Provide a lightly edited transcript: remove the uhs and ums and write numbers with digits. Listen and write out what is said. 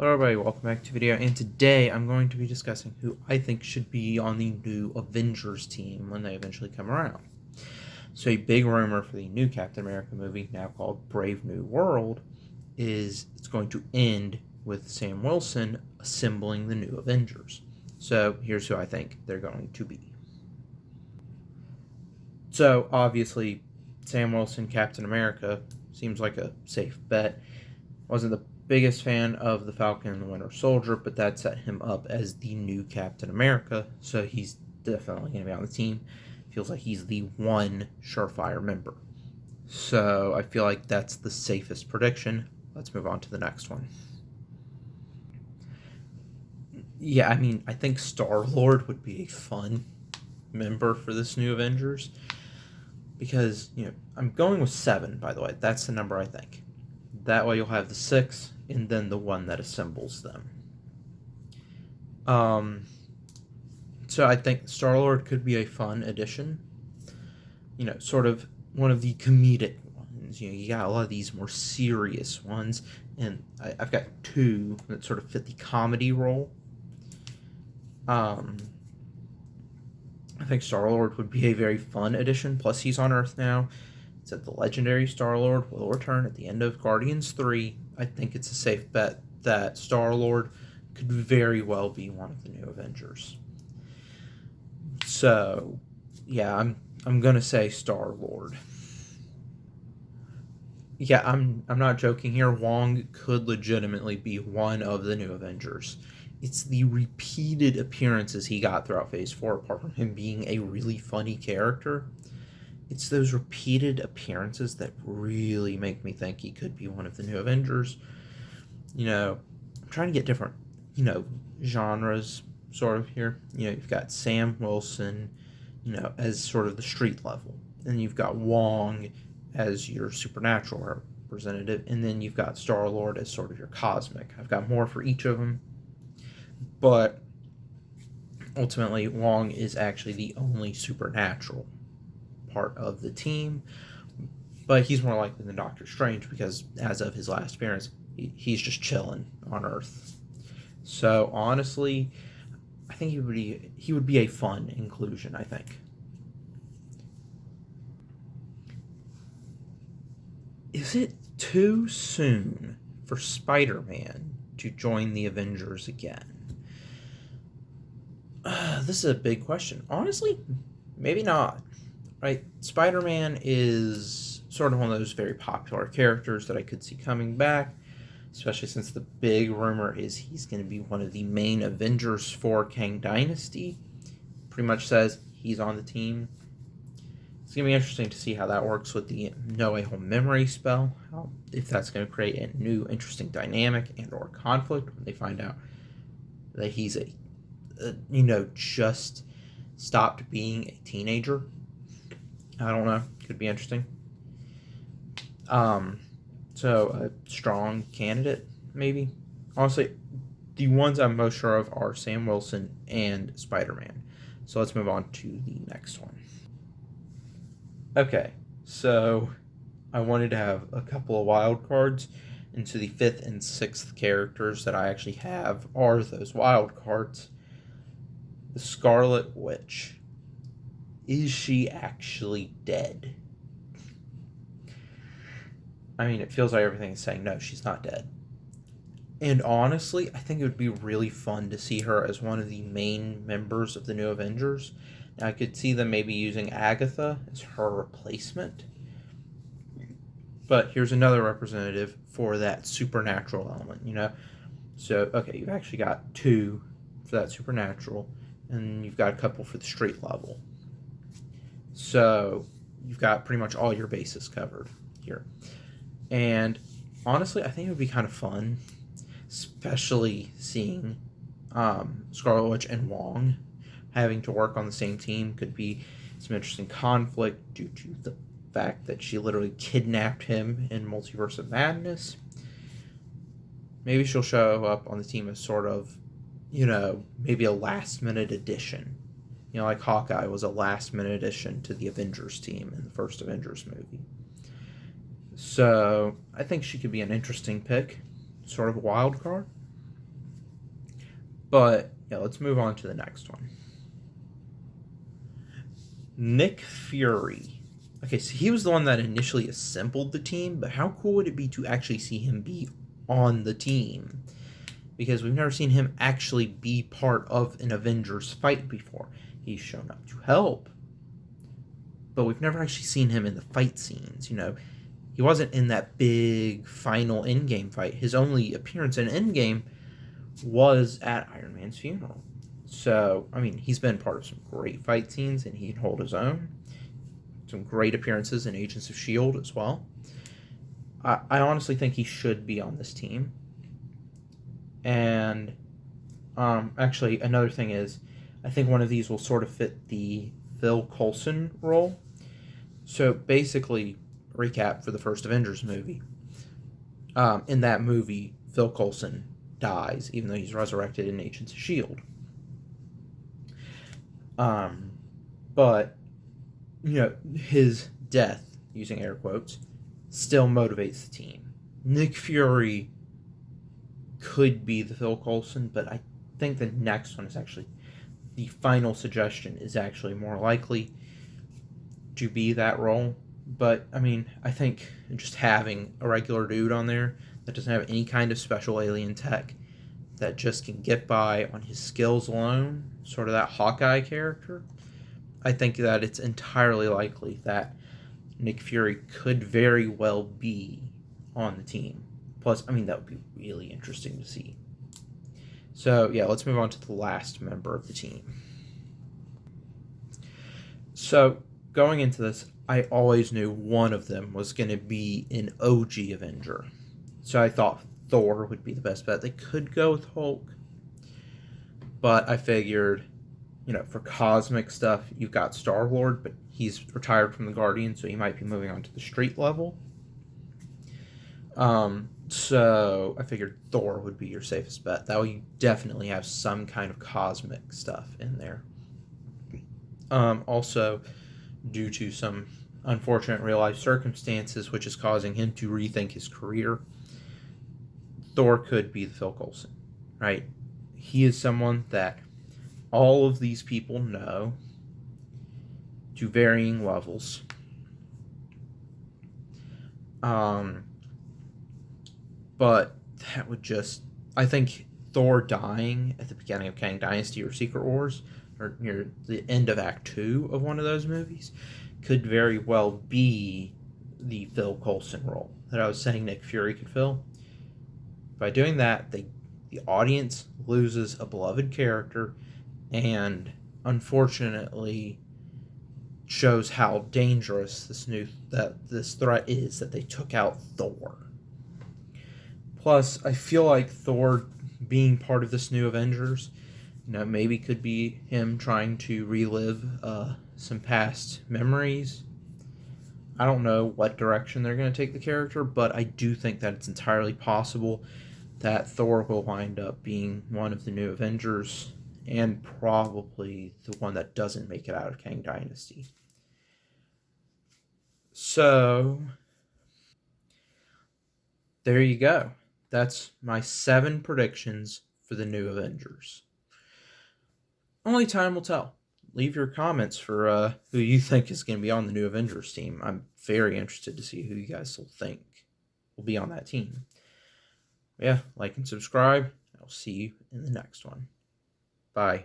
Hello everybody, welcome back to the video, and today I'm going to be discussing who I think should be on the new Avengers team when they eventually come around. So a big rumor for the new Captain America movie, now called Brave New World, is it's going to end with Sam Wilson assembling the new Avengers. So here's who I think they're going to be. So obviously Sam Wilson, Captain America, seems like a safe bet. Wasn't the biggest fan of the Falcon and the Winter Soldier, but that set him up as the new Captain America, so he's definitely going to be on the team. Feels like he's the one surefire member. So I feel like that's the safest prediction. Let's move on to the next one. Yeah, I think StarLord would be a fun member for this new Avengers, because, I'm going with 7, by the way. That's the number I think. That way you'll have the 6 and then the one that assembles them. So I think StarLord could be a fun addition. Sort of one of the comedic ones. You got a lot of these more serious ones, and I've got 2 that sort of fit the comedy role. I think StarLord would be a very fun addition. Plus, he's on Earth now. That the legendary StarLord will return at the end of Guardians 3. I think it's a safe bet that StarLord could very well be one of the new Avengers. So, yeah, I'm gonna say StarLord. Yeah, I'm not joking here. Wong could legitimately be one of the new Avengers. It's the repeated appearances he got throughout Phase 4, apart from him being a really funny character. It's those repeated appearances that really make me think he could be one of the new Avengers. I'm trying to get different, genres sort of here. You've got Sam Wilson, as sort of the street level. And you've got Wong as your supernatural representative. And then you've got StarLord as sort of your cosmic. I've got more for each of them. But ultimately, Wong is actually the only supernatural part of the team, but he's more likely than Doctor Strange because as of his last appearance, he's just chilling on Earth. So honestly, I think he would be a fun inclusion. I think. Is it too soon for SpiderMan to join the Avengers again? This is a big question. Honestly, maybe not. Right, SpiderMan is sort of one of those very popular characters that I could see coming back, especially since the big rumor is he's going to be one of the main Avengers for Kang Dynasty. Pretty much says he's on the team. It's going to be interesting to see how that works with the No Way Home memory spell, if that's going to create a new interesting dynamic and or conflict when they find out that he's just stopped being a teenager. I don't know. Could be interesting. So a strong candidate, maybe. Honestly, the ones I'm most sure of are Sam Wilson and Spider-Man. So let's move on to the next one. Okay, so I wanted to have a couple of wild cards, and so the 5th and 6th characters that I actually have are those wild cards. The Scarlet Witch. Is she actually dead? It feels like everything is saying no, she's not dead. And honestly, I think it would be really fun to see her as one of the main members of the new Avengers. Now, I could see them maybe using Agatha as her replacement. But here's another representative for that supernatural element, So, okay, you've actually got 2 for that supernatural, and you've got a couple for the street level. So you've got pretty much all your bases covered here. And honestly, I think it would be kind of fun, especially seeing Scarlet Witch and Wong having to work on the same team. Could be some interesting conflict due to the fact that she literally kidnapped him in Multiverse of Madness. Maybe she'll show up on the team as sort of, maybe a last-minute addition. Like Hawkeye was a last-minute addition to the Avengers team in the first Avengers movie. So I think she could be an interesting pick, sort of a wild card. But yeah, let's move on to the next one. Nick Fury. Okay, so he was the one that initially assembled the team, but how cool would it be to actually see him be on the team? Because we've never seen him actually be part of an Avengers fight before. He's shown up to help, but we've never actually seen him in the fight scenes. He wasn't in that big final Endgame fight. His only appearance in Endgame was at Iron Man's funeral. So, I mean, he's been part of some great fight scenes, and he can hold his own. Some great appearances in Agents of S.H.I.E.L.D. as well. I honestly think he should be on this team. And actually, another thing is, I think one of these will sort of fit the Phil Coulson role. So basically, recap for the first Avengers movie. In that movie, Phil Coulson dies, even though he's resurrected in Agents of S.H.I.E.L.D. But, his death, using air quotes, still motivates the team. Nick Fury could be the Phil Coulson, but I think the next one is actually, the final suggestion is actually more likely to be that role. But, I mean, I think just having a regular dude on there that doesn't have any kind of special alien tech, that just can get by on his skills alone, sort of that Hawkeye character, I think that it's entirely likely that Nick Fury could very well be on the team. Plus, I mean, that would be really interesting to see. So, yeah, let's move on to the last member of the team. So, going into this, I always knew one of them was going to be an OG Avenger. So I thought Thor would be the best bet. They could go with Hulk, but I figured, for cosmic stuff, you've got StarLord, but he's retired from the Guardians, so he might be moving on to the street level. So I figured Thor would be your safest bet. That way you definitely have some kind of cosmic stuff in there. Also, due to some unfortunate real-life circumstances, which is causing him to rethink his career, Thor could be the Phil Coulson, right? He is someone that all of these people know to varying levels. But that would just... I think Thor dying at the beginning of Kang Dynasty or Secret Wars, or near the end of Act 2 of one of those movies, could very well be the Phil Coulson role that I was saying Nick Fury could fill. By doing that, the audience loses a beloved character, and unfortunately shows how dangerous this threat is that they took out Thor. Plus, I feel like Thor being part of this new Avengers, maybe could be him trying to relive some past memories. I don't know what direction they're going to take the character, but I do think that it's entirely possible that Thor will wind up being one of the new Avengers, and probably the one that doesn't make it out of Kang Dynasty. So, there you go. That's my 7 predictions for the new Avengers. Only time will tell. Leave your comments for who you think is going to be on the new Avengers team. I'm very interested to see who you guys will think will be on that team. Yeah, like and subscribe. I'll see you in the next one. Bye.